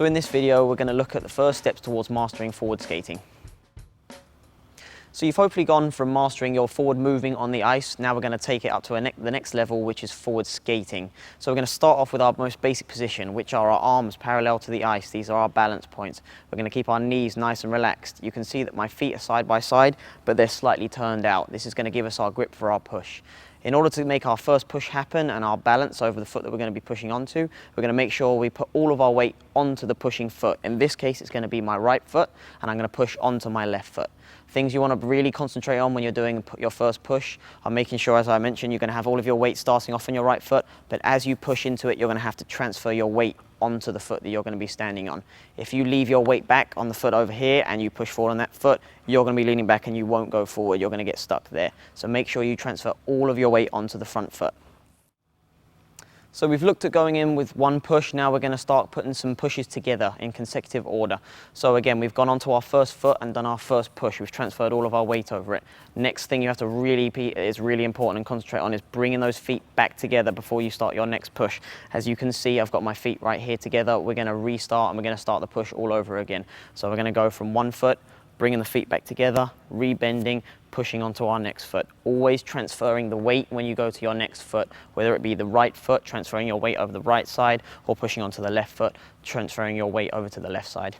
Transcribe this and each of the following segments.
So in this video, we're going to look at the first steps towards mastering forward skating. So you've hopefully gone from mastering your forward moving on the ice. Now we're going to take it up to the next level, which is forward skating. So we're going to start off with our most basic position, which are our arms parallel to the ice. These are our balance points. We're going to keep our knees nice and relaxed. You can see that my feet are side by side, but they're slightly turned out. This is going to give us our grip for our push. In order to make our first push happen and our balance over the foot that we're going to be pushing onto, we're going to make sure we put all of our weight onto the pushing foot. In this case, it's going to be my right foot, and I'm going to push onto my left foot. Things you want to really concentrate on when you're doing your first push are making sure, as I mentioned, you're going to have all of your weight starting off on your right foot, but as you push into it, you're going to have to transfer your weight onto the foot that you're going to be standing on. If you leave your weight back on the foot over here and you push forward on that foot, you're going to be leaning back and you won't go forward. You're going to get stuck there. So make sure you transfer all of your weight onto the front foot. So we've looked at going in with one push. Now we're going to start putting some pushes together in consecutive order. So again, we've gone onto our first foot and done our first push. We've transferred all of our weight over it. Next thing you have to is really important and concentrate on is bringing those feet back together before you start your next push. As you can see, I've got my feet right here together. We're going to restart and we're going to start the push all over again. So we're going to go from one foot, bringing the feet back together, rebending, pushing onto our next foot. Always transferring the weight when you go to your next foot, whether it be the right foot, transferring your weight over the right side, or pushing onto the left foot, transferring your weight over to the left side.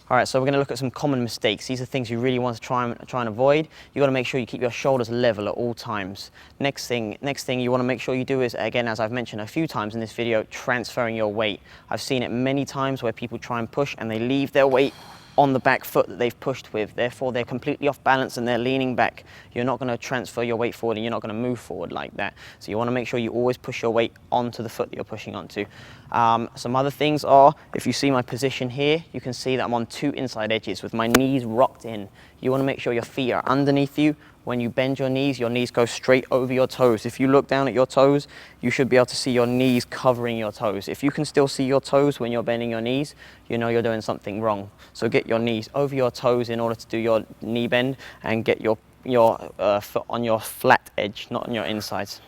All right, so we're going to look at some common mistakes. These are things you really want to try and avoid. You've got to make sure you keep your shoulders level at all times. Next thing you want to make sure you do is, again, as I've mentioned a few times in this video, transferring your weight. I've seen it many times where people try and push and they leave their weight on the back foot that they've pushed with. Therefore, they're completely off balance and they're leaning back. You're not going to transfer your weight forward and you're not going to move forward like that. So you want to make sure you always push your weight onto the foot that you're pushing onto. Some other things are, if you see my position here, you can see that I'm on two inside edges with my knees rocked in. You want to make sure your feet are underneath you. When you bend your knees go straight over your toes. If you look down at your toes, you should be able to see your knees covering your toes. If you can still see your toes when you're bending your knees, you know you're doing something wrong. So get your knees over your toes in order to do your knee bend and get your foot on your flat edge, not on your insides.